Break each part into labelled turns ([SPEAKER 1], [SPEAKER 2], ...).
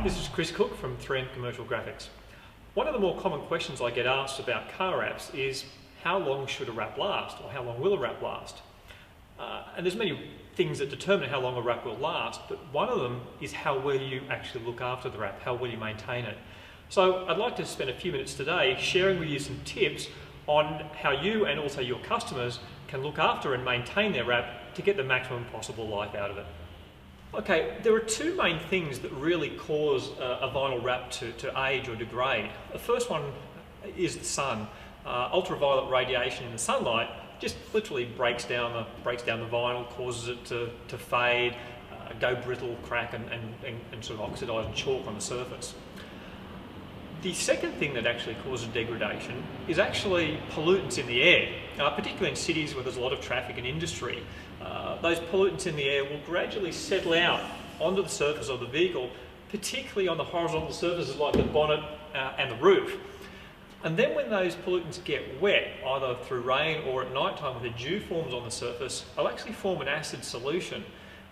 [SPEAKER 1] Hi, this is Chris Cook from 3M Commercial Graphics. One of the more common questions I get asked about car wraps is how long should a wrap last, or how long will a wrap last? And there's many things that determine how long a wrap will last, but one of them is how well you actually look after the wrap, how well you maintain it. So I'd like to spend a few minutes today sharing with you some tips on how you and also your customers can look after and maintain their wrap to get the maximum possible life out of it. Okay, there are two main things that really cause a vinyl wrap to age or degrade. The first one is the sun. Ultraviolet radiation in the sunlight just literally breaks down the vinyl, causes it to fade, go brittle, crack and sort of oxidise and chalk on the surface. The second thing that actually causes degradation is actually pollutants in the air, particularly in cities where there's a lot of traffic and industry. Those pollutants in the air will gradually settle out onto the surface of the vehicle, particularly on the horizontal surfaces like the bonnet and the roof. And then when those pollutants get wet, either through rain or at night time when the dew forms on the surface, they'll actually form an acid solution.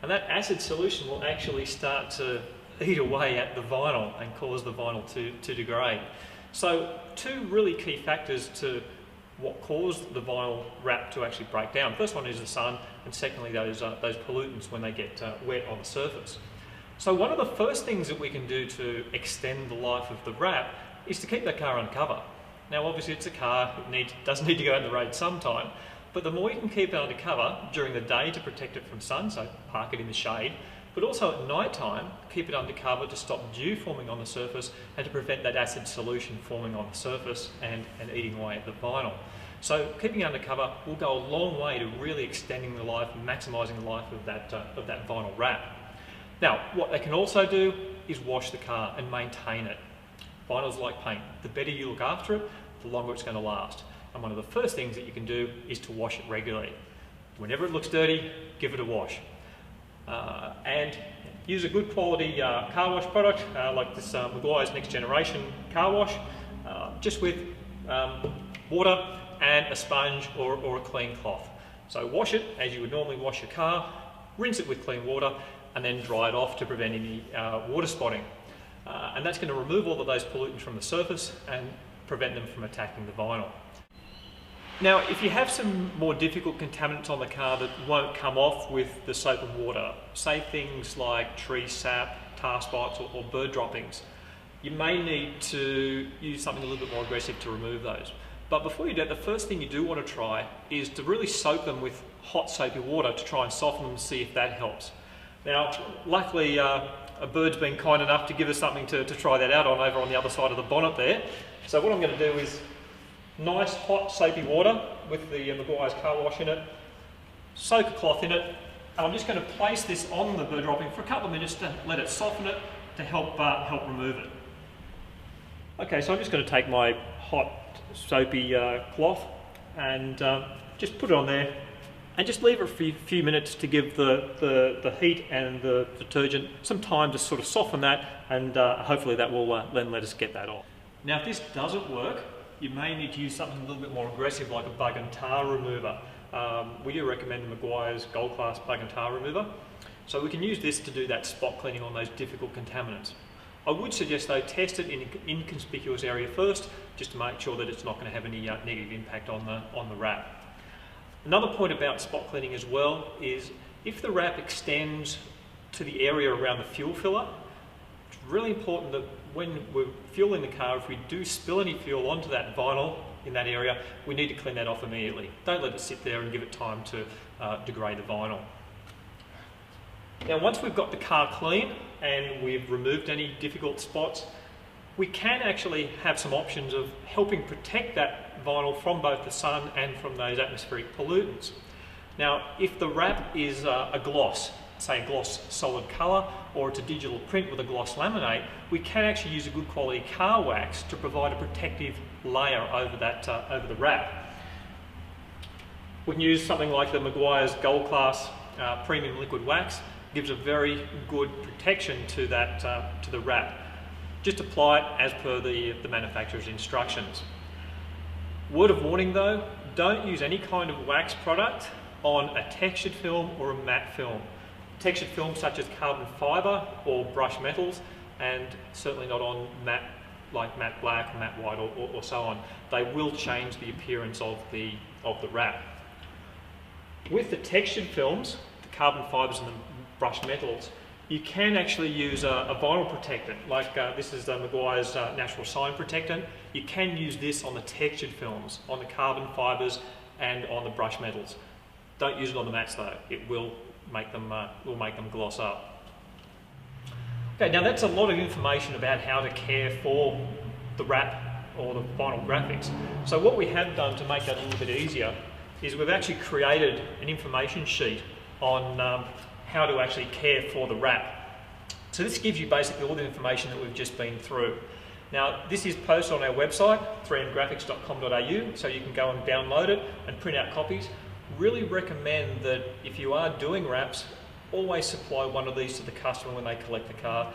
[SPEAKER 1] And that acid solution will actually start to eat away at the vinyl and cause the vinyl to degrade. So two really key factors to what caused the vinyl wrap to actually break down. First one is the sun, and secondly those pollutants when they get wet on the surface. So one of the first things that we can do to extend the life of the wrap is to keep that car under cover. Now obviously it's a car, it does need to go out on the road sometime, but the more you can keep it under cover during the day to protect it from sun, so park it in the shade, but also at night time, keep it under cover to stop dew forming on the surface and to prevent that acid solution forming on the surface and eating away at the vinyl. So keeping it under cover will go a long way to really extending the life and maximising the life of that vinyl wrap. Now, what they can also do is wash the car and maintain it. Vinyl's like paint. The better you look after it, the longer it's going to last. And one of the first things that you can do is to wash it regularly. Whenever it looks dirty, give it a wash. And use a good quality car wash product like this Meguiar's Next Generation car wash, just with water and a sponge or a clean cloth. So wash it as you would normally wash your car, rinse it with clean water, and then dry it off to prevent any water spotting. And that's going to remove all of those pollutants from the surface and prevent them from attacking the vinyl. Now, if you have some more difficult contaminants on the car that won't come off with the soap and water, say things like tree sap, tar spots or bird droppings, you may need to use something a little bit more aggressive to remove those. But before you do that, the first thing you do want to try is to really soak them with hot soapy water to try and soften them and see if that helps. Now, luckily a bird's been kind enough to give us something to try that out on over on the other side of the bonnet there. So what I'm going to do is nice hot soapy water with the Meguiar's car wash in it, soak a cloth in it, and I'm just going to place this on the bird dropping for a couple of minutes to let it soften it to help remove it. Okay, so I'm just going to take my hot soapy cloth and just put it on there and just leave it for a few minutes to give the heat and the detergent some time to sort of soften that, and hopefully that will then let us get that off. Now if this doesn't work, you may need to use something a little bit more aggressive like a bug and tar remover. We do recommend the Meguiar's Gold Class Bug and Tar Remover. So we can use this to do that spot cleaning on those difficult contaminants. I would suggest though test it in an inconspicuous area first, just to make sure that it's not going to have any negative impact on the wrap. Another point about spot cleaning as well is if the wrap extends to the area around the fuel filler, it's really important that when we're fueling the car, if we do spill any fuel onto that vinyl in that area, we need to clean that off immediately. Don't let it sit there and give it time to degrade the vinyl. Now once we've got the car clean and we've removed any difficult spots, we can actually have some options of helping protect that vinyl from both the sun and from those atmospheric pollutants. Now if the wrap is a gloss, say a gloss solid colour, or it's a digital print with a gloss laminate, we can actually use a good quality car wax to provide a protective layer over the wrap. We can use something like the Meguiar's Gold Class Premium Liquid Wax. It gives a very good protection to the wrap. Just apply it as per the manufacturer's instructions. Word of warning though, don't use any kind of wax product on a textured film or a matte film. Textured films such as carbon fibre or brush metals and certainly not on matte, like matte black, matte white, or so on. They will change the appearance of the wrap. With the textured films, the carbon fibres and the brushed metals, you can actually use a vinyl protectant, like this is Meguiar's Natural Shine Protectant. You can use this on the textured films, on the carbon fibres and on the brushed metals. Don't use it on the mattes though, it will make them gloss up. Okay, now that's a lot of information about how to care for the wrap or the vinyl graphics. So what we have done to make that a little bit easier is we've actually created an information sheet on how to actually care for the wrap. So this gives you basically all the information that we've just been through. Now this is posted on our website, 3mgraphics.com.au, so you can go and download it and print out copies. Really recommend that if you are doing wraps, always supply one of these to the customer when they collect the car,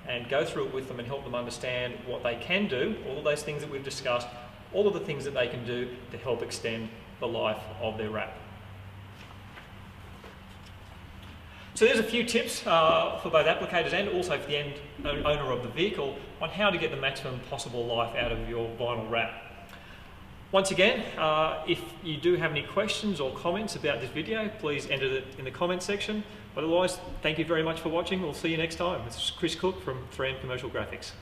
[SPEAKER 1] and go through it with them and help them understand what they can do, all of those things that we've discussed, all of the things that they can do to help extend the life of their wrap. So there's a few tips for both applicators and also for the end owner of the vehicle on how to get the maximum possible life out of your vinyl wrap. Once again, if you do have any questions or comments about this video, please enter it in the comments section. Otherwise, thank you very much for watching. We'll see you next time. This is Chris Cook from 3M Commercial Graphics.